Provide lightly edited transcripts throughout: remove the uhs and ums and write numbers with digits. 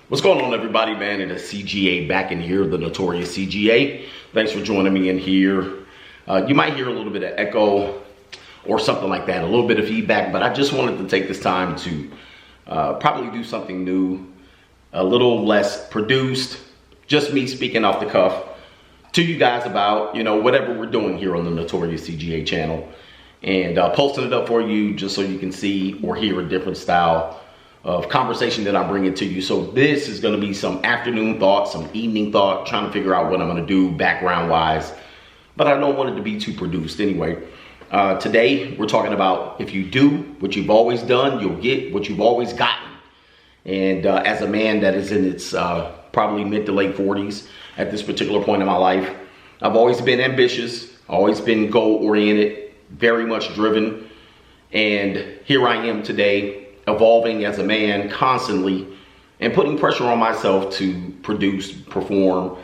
What's going on, everybody, man? It is CGA back in here, the Notorious CGA. Thanks for joining me in here. You might hear a little bit of echo or something like that, a little bit of feedback, but I just wanted to take this time to probably do something new, a little less produced, just me speaking off the cuff to you guys about, whatever we're doing here on the Notorious CGA channel, and posting it up for you just so you can see or hear a different style of conversation that I'm bringing to you. So this is gonna be some afternoon thought, some evening thought, trying to figure out what I'm gonna do background wise, but I don't want it to be too produced anyway. Today, we're talking about if you do what you've always done, you'll get what you've always gotten. And as a man that is in its probably mid to late 40s at this particular point in my life, I've always been ambitious, always been goal-oriented, very much driven. And here I am today, evolving as a man constantly and putting pressure on myself to produce, perform,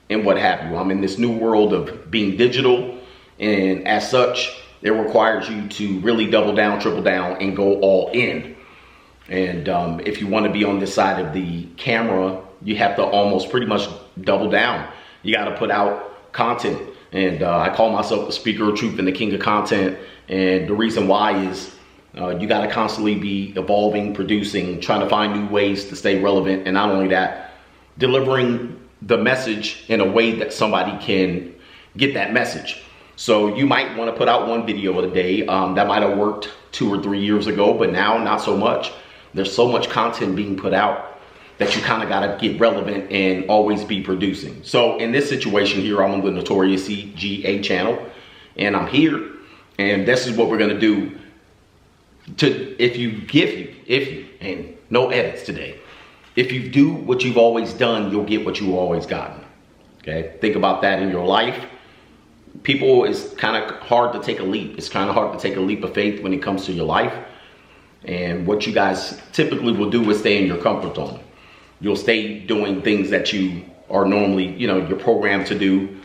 and what have you. I'm in this new world of being digital, and as such, it requires you to really double down, triple down, and go all in. And if you want to be on this side of the camera, you have to almost pretty much double down. You got to put out content. And I call myself the speaker of truth and the king of content. And the reason why is you got to constantly be evolving, producing, trying to find new ways to stay relevant. And not only that, delivering the message in a way that somebody can get that message. So you might want to put out one video a day. That might have worked 2 or 3 years ago, but now not so much. There's so much content being put out that you kind of got to get relevant and always be producing. So in this situation here, I'm on the Notorious CGA channel, and I'm here, and this is what we're going to do. If you, and no edits today, if you do what you've always done, you'll get what you've always gotten. Okay, think about that in your life. People, it's kind of hard to take a leap. It's kind of hard to take a leap of faith when it comes to your life. And what you guys typically will do is stay in your comfort zone. You'll stay doing things that you are normally, you're programmed to do,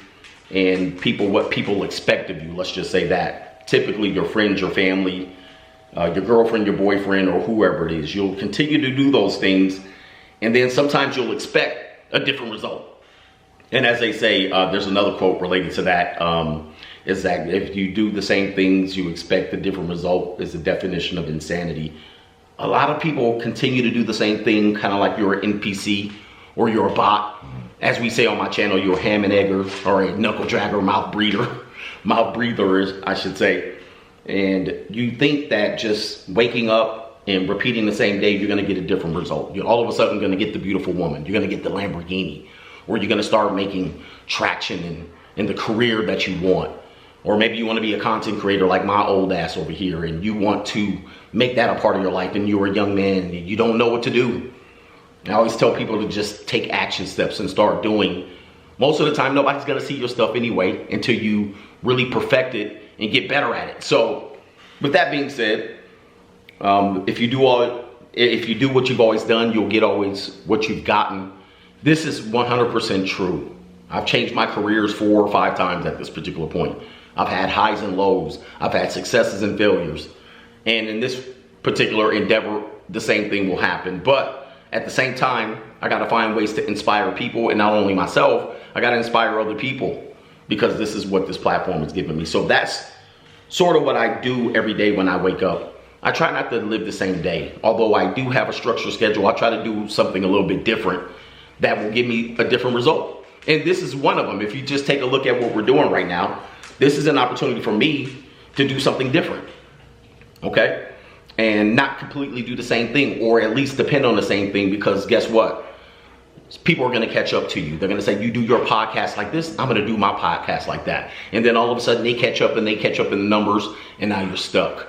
and what people expect of you. Let's just say that. Typically, your friends, your family, your girlfriend, your boyfriend, or whoever it is, you'll continue to do those things, and then sometimes you'll expect a different result. And as they say, there's another quote related to that, is that if you do the same things, you expect a different result, is the definition of insanity. A lot of people continue to do the same thing, kind of like you're an NPC or you're a bot. As we say on my channel, you're a ham and egger or a knuckle dragger, mouth breather, I should say. And you think that just waking up and repeating the same day, you're gonna get a different result. You're all of a sudden gonna get the beautiful woman. You're gonna get the Lamborghini, or you're gonna start making traction in the career that you want. Or maybe you wanna be a content creator like my old ass over here, and you want to make that a part of your life, and you're a young man and you don't know what to do. I always tell people to just take action steps and start doing. Most of the time, nobody's gonna see your stuff anyway until you really perfect it and get better at it. So with that being said, if you do what you've always done, you'll get always what you've gotten. This is 100% true. I've changed my careers 4 or 5 times at this particular point. I've had highs and lows. I've had successes and failures. And in this particular endeavor, the same thing will happen. But at the same time, I got to find ways to inspire people, and not only myself, I got to inspire other people, because this is what this platform has given me. So that's sort of what I do every day when I wake up. I try not to live the same day. Although I do have a structured schedule, I try to do something a little bit different that will give me a different result. And this is one of them. If you just take a look at what we're doing right now, this is an opportunity for me to do something different, okay? And not completely do the same thing, or at least depend on the same thing, because guess what? People are gonna catch up to you. They're gonna say, you do your podcast like this, I'm gonna do my podcast like that. And then all of a sudden they catch up, and they catch up in the numbers, and now you're stuck.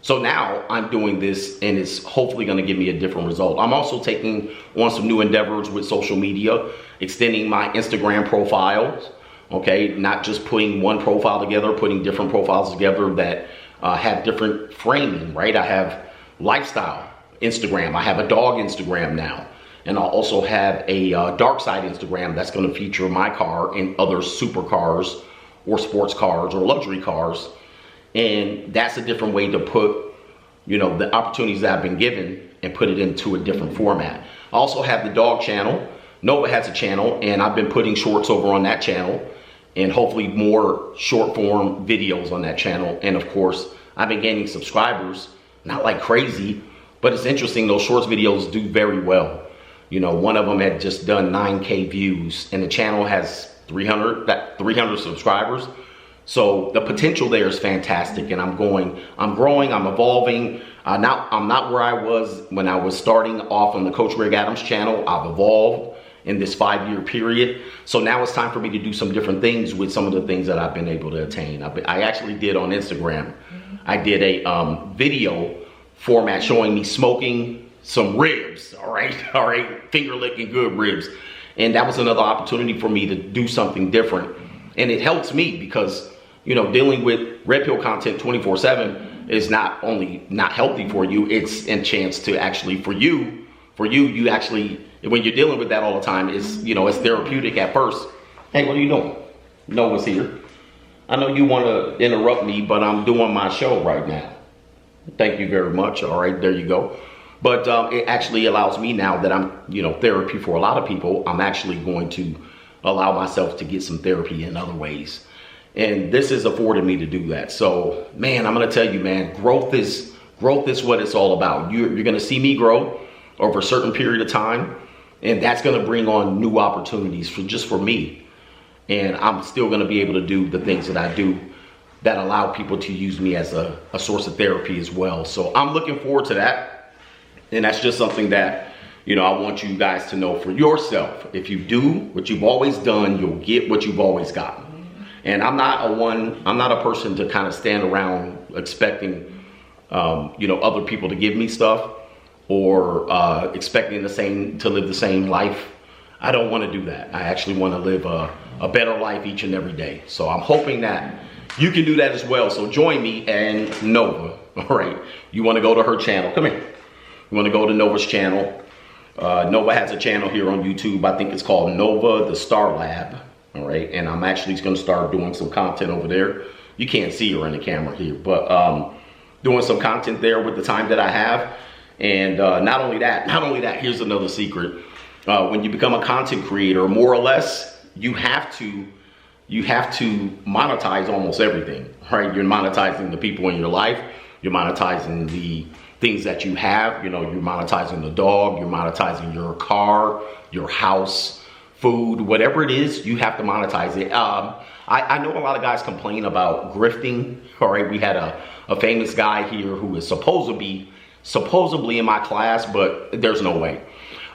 So now I'm doing this, and it's hopefully gonna give me a different result. I'm also taking on some new endeavors with social media, extending my Instagram profiles, okay? Not just putting one profile together, putting different profiles together that have different framing, right? I have lifestyle Instagram, I have a dog Instagram now. And I'll also have a dark side Instagram that's gonna feature my car and other supercars or sports cars or luxury cars. And that's a different way to put, the opportunities that I've been given and put it into a different format. I also have the dog channel. Nova has a channel, and I've been putting shorts over on that channel, and hopefully more short form videos on that channel. And of course, I've been gaining subscribers, not like crazy, but it's interesting, those shorts videos do very well. You know, one of them had just done 9K views, and the channel has 300 subscribers. So the potential there is fantastic, and I'm growing, I'm evolving. I'm not where I was when I was starting off on the Coach Greg Adams channel. I've evolved in this 5-year period. So now it's time for me to do some different things with some of the things that I've been able to attain. I actually did on Instagram, I did a video format showing me smoking some ribs, all right, finger licking good ribs. And that was another opportunity for me to do something different. And it helps me because, you know, dealing with red pill content 24/7 is not only not healthy for you, it's a chance to actually, for you actually, when you're dealing with that all the time, it's, you know, it's therapeutic at first. Hey, what are you doing? Nova's here. I know you want to interrupt me, but I'm doing my show right now. Thank you very much. All right, there you go. But it actually allows me now that I'm, you know, therapy for a lot of people. I'm actually going to allow myself to get some therapy in other ways. And this has afforded me to do that. So, man, I'm going to tell you, man, growth is what it's all about. You're going to see me grow over a certain period of time, and that's going to bring on new opportunities for me. And I'm still going to be able to do the things that I do that allow people to use me as a source of therapy as well. So I'm looking forward to that. And that's just something that, you know, I want you guys to know for yourself. If you do what you've always done, you'll get what you've always gotten. And I'm not a person to kind of stand around expecting, you know, other people to give me stuff or expecting to live the same life. I don't want to do that. I actually want to live a better life each and every day. So I'm hoping that you can do that as well. So join me and Nova. All right. You want to go to her channel. Come here. You want to go to Nova's channel. Nova has a channel here on YouTube. I think it's called Nova the Star Lab. All right. And I'm actually going to start doing some content over there. You can't see her in the camera here, but doing some content there with the time that I have. And not only that, here's another secret. When you become a content creator, more or less, you have to monetize almost everything, right? You're monetizing the people in your life. You're monetizing the things that you have. You know, you're monetizing the dog. You're monetizing your car, your house, food, whatever it is, you have to monetize it. I know a lot of guys complain about grifting. All right, we had a famous guy here who is supposedly in my class, but there's no way.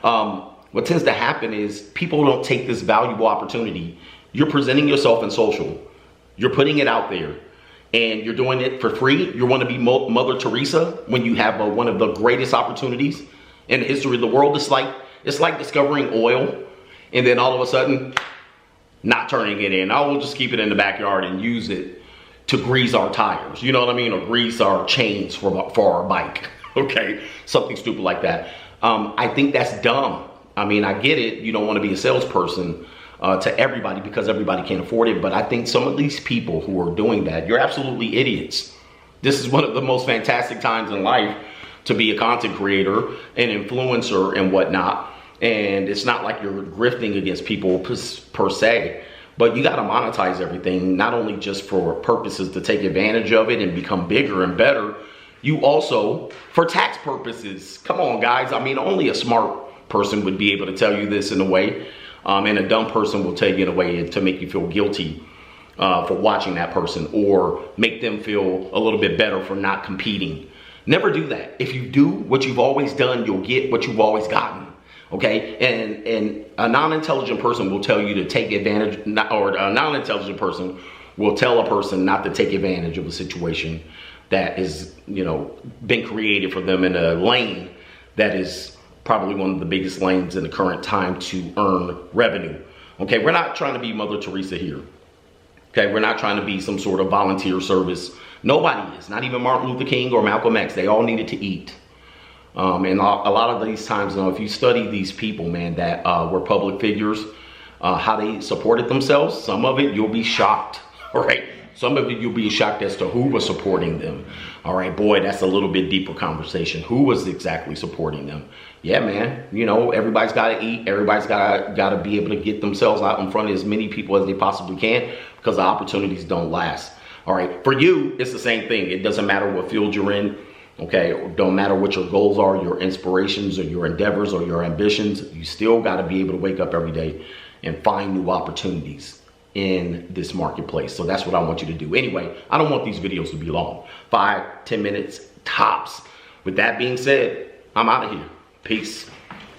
What tends to happen is people don't take this valuable opportunity. You're presenting yourself in social. You're putting it out there. And you're doing it for free. You want to be Mother Teresa when you have one of the greatest opportunities in the history of the world. It's like discovering oil and then all of a sudden not turning it in. I will just keep it in the backyard and use it to grease our tires. You know what I mean? Or grease our chains for our bike. Okay, something stupid like that. I think that's dumb. I mean, I get it. You don't want to be a salesperson to everybody because everybody can't afford it. But I think some of these people who are doing that, you're absolutely idiots. This is one of the most fantastic times in life to be a content creator, an influencer and whatnot. And it's not like you're grifting against people per se, but you got to monetize everything, not only just for purposes to take advantage of it and become bigger and better, you also for tax purposes. Come on, guys. I mean, only a smart person would be able to tell you this in a way. And a dumb person will tell you in a way to make you feel guilty for watching that person or make them feel a little bit better for not competing. Never do that. If you do what you've always done, you'll get what you've always gotten. Okay? And a non-intelligent person will tell you to take advantage, or a non-intelligent person will tell a person not to take advantage of a situation that is, you know, been created for them in a lane that is probably one of the biggest lanes in the current time to earn revenue. Okay, we're not trying to be Mother Teresa here. Okay, we're not trying to be some sort of volunteer service. Nobody is, not even Martin Luther King or Malcolm X. They all needed to eat. And a lot of these times, you know, if you study these people, man, that were public figures, how they supported themselves, some of it, you'll be shocked, all right? Some of you, you'll be shocked as to who was supporting them. All right, boy, that's a little bit deeper conversation. Who was exactly supporting them? Yeah, man, you know, everybody's got to eat. Everybody's got to be able to get themselves out in front of as many people as they possibly can, because the opportunities don't last. All right, for you, it's the same thing. It doesn't matter what field you're in. Okay, don't matter what your goals are, your inspirations or your endeavors or your ambitions. You still got to be able to wake up every day and find new opportunities in this marketplace. So that's what I want you to do. Anyway, I don't want these videos to be long. 5-10 minutes tops. With that being said, I'm out of here. Peace.